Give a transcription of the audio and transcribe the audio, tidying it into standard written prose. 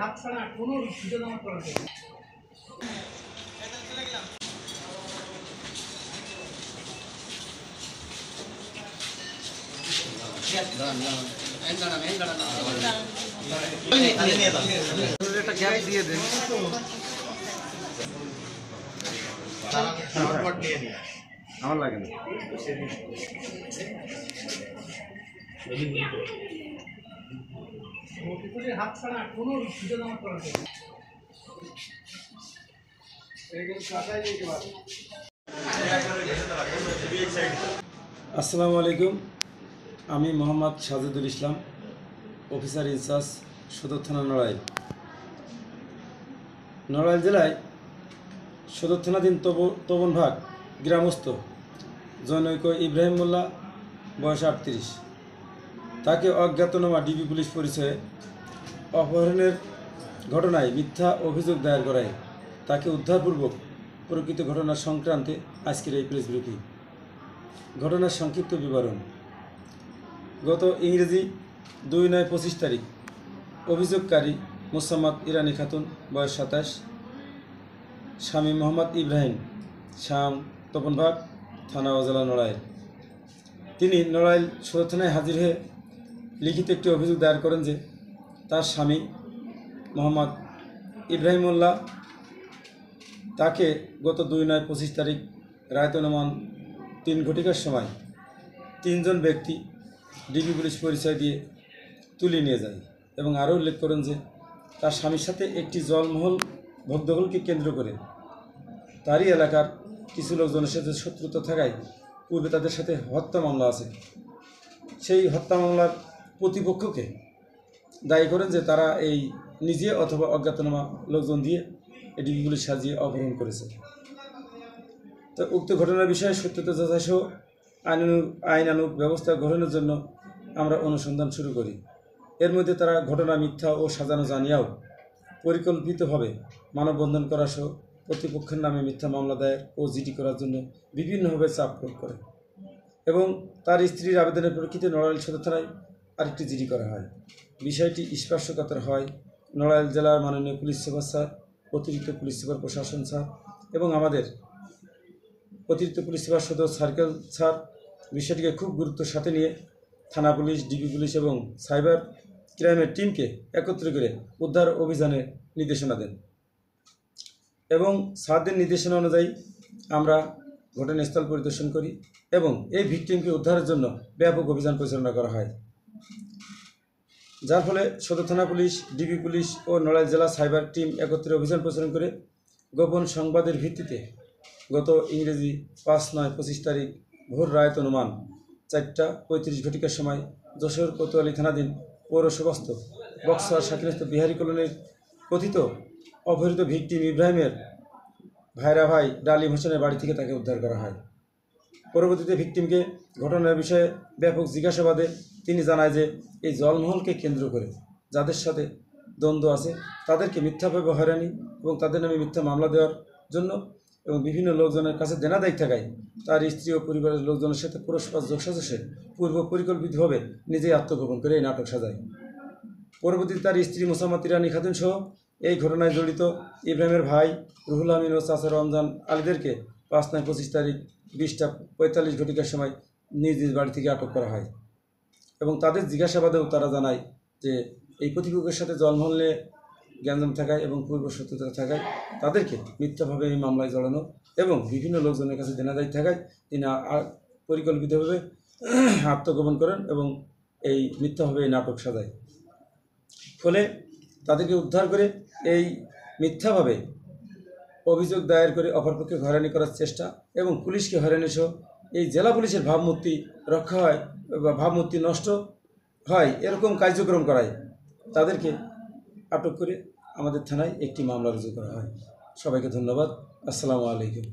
হাত ছাড়া কোনো ভিডিও জমা করা যায় না। একটা গ্যাপ দিয়ে দেন। আমার লাগে না। হাত ছাড়া কোনো ভিডিও জমা করা যায় না। আসসালামু আলাইকুম, আমি মোহাম্মদ সাজেদুল ইসলাম, অফিসার ইনচার্জ সদর থানা নড়াইল। নড়াইল জেলায় সদর থানাধীন তবনভাগ গ্রামস্থ জনৈক ইব্রাহিম মোল্লা, বয়স 38, তাকে অজ্ঞাতনামা ডিবি পুলিশ পরিচয়ে অপহরণের ঘটনায় মিথ্যা অভিযোগ দায়ের করায় তাকে উদ্ধারপূর্বক প্রকৃত ঘটনা সংক্রান্তে আজকের এই প্রেস ব্রিফিং। ঘটনার সংক্ষিপ্ত বিবরণ: গত ইংরেজি 2/9/25 তারিখ অভিযোগকারী মোসাম্মদ ইরানি খাতুন, বয়স 27, স্বামী মোহাম্মদ ইব্রাহিম, শাম, তপনভাগ থানা উপজেলা নড়াইল। তিনি নড়াইল সদর থানায় হাজির হয়ে লিখিত একটি অভিযোগ দায়ের করেন যে তার স্বামী মোহাম্মদ ইব্রাহিম মোল্লা তাকে গত 2/9/25 তারিখ রাত অনুমান 3 ঘটিকার সময় 3 জন ব্যক্তি ডিবি পুলিশ পরিচয় দিয়ে তুলে নিয়ে যায় এবং আরও উল্লেখ করেন যে তার স্বামীর সাথে একটি জলমহল ভোগদখলকে কেন্দ্র করে তারই এলাকার কিছু লোকজনের সাথে শত্রুতা থাকায় পূর্বে তাদের সাথে হত্যা মামলা আছে। সেই হত্যা মামলার প্রতিপক্ষকে দায়ী করেন যে তারা এই নিজে অথবা অজ্ঞাতনামা লোকজন দিয়ে ডিবি পুলিশ সাজিয়ে অপহরণ করেছে। তো উক্ত ঘটনার বিষয়ে সত্যতা যাচাই সহ আইনানুগ ব্যবস্থা গ্রহণের জন্য আমরা অনুসন্ধান শুরু করি। এর মধ্যে তারা ঘটনা মিথ্যা ও সাজানো জানিয়েও পরিকল্পিতভাবে মানববন্ধন করা সহ প্রতিপক্ষের নামে মিথ্যা মামলা দায়ের ও জিডি করার জন্য বিভিন্নভাবে চাপ প্রয়োগ করে এবং তার স্ত্রীর আবেদনের প্রেক্ষিতে নড়াইল সদর থানায় আরেকটি জিডি করা হয়। বিষয়টি স্পর্শকাতর হয় নড়াইল জেলার মাননীয় পুলিশ সুপার স্যার, অতিরিক্ত পুলিশ সুপার প্রশাসন স্যার এবং আমাদের অতিরিক্ত পুলিশ সুপার সদর সার্কেল স্যার বিষয়টিকে খুব গুরুত্বের সাথে নিয়ে থানা পুলিশ, ডিবি পুলিশ এবং সাইবার ক্রাইমের টিমকে একত্র করে উদ্ধার অভিযানের নির্দেশনা দেন এবং স্যারদের নির্দেশনা অনুযায়ী আমরা ঘটনাস্থল পরিদর্শন করি এবং এই ভিকটিমকে উদ্ধারের জন্য ব্যাপক অভিযান পরিচালনা করা হয়, যার ফলে সদর থানা পুলিশ, ডিবি পুলিশ ও নড়াইল জেলা সাইবার টিম একত্রে অভিযান পরিচালনা করে গোপন সংবাদের ভিত্তিতে গত ইংরেজি 5/9/25 তারিখ ভোর রাত অনুমান 4:35 ঘটিকার সময় যশোর কোতোয়ালি থানাধীন পৌরসভাস্থ বক্সার শাকিনস্থ বিহারি কলোনির কথিত অপহৃত ভিকটিম ইব্রাহিমের ভাইরা ভাই ডালিম হোসেনের বাড়ি থেকে তাকে উদ্ধার করা হয়। পরবর্তীতে ভিকটিমকে ঘটনার বিষয়ে ব্যাপক জিজ্ঞাসাবাদে তিনি জানায় যে এই জলমহলকে কেন্দ্র করে যাদের সাথে দ্বন্দ্ব আছে তাদেরকে মিথ্যাভাবে হয়রানি এবং তাদের নামে মিথ্যা মামলা দেওয়ার জন্য এবং বিভিন্ন লোকজনের কাছে দেনাদায়ী থাকায় তার স্ত্রী ও পরিবারের লোকজনের সাথে পরস্পর যোগসাজশে পূর্ব পরিকল্পিতভাবে নিজেই আত্মগোপন করে এই নাটক সাজায়। পরবর্তীতে তার স্ত্রী মোসাম্মদ ইরানি খাতুন সহ এই ঘটনায় জড়িত ইব্রাহিমের ভাই রুহুল আমিন ও চাচা রমজান আলীদেরকে 5/9/25 তারিখ 20:45 ঘটিকার সময় নিজ নিজ বাড়ি থেকে আটক করা হয় এবং তাদের জিজ্ঞাসাবাদেও তারা জানায় যে এই প্রতিপক্ষের সাথে জলমহলে গ্যাঞ্জাম থাকায় এবং পূর্ব শত্রুতা থাকায় তাদেরকে মিথ্যাভাবে এই মামলায় জড়ানো এবং বিভিন্ন লোকজনের কাছে দেনাদায়ী থাকায় তিনি পরিকল্পিতভাবে আত্মগোপন করেন এবং এই মিথ্যাভাবে এই নাটক সাজায়। ফলে তাদেরকে উদ্ধার করে এই মিথ্যাভাবে অভিযোগ দায়ের করে অপরপক্ষে হয়রানি করার চেষ্টা এবং পুলিশকে হয়রানি সহ এই জেলা পুলিশের ভাবমূর্তি রক্ষা হয় বা ভাবমূর্তি নষ্ট হয় এরকম কার্যক্রম করায় তাদেরকে আটক করে আমাদের থানায় একটি মামলা রুজু করা হয়। সবাইকে ধন্যবাদ। আসসালামু আলাইকুম।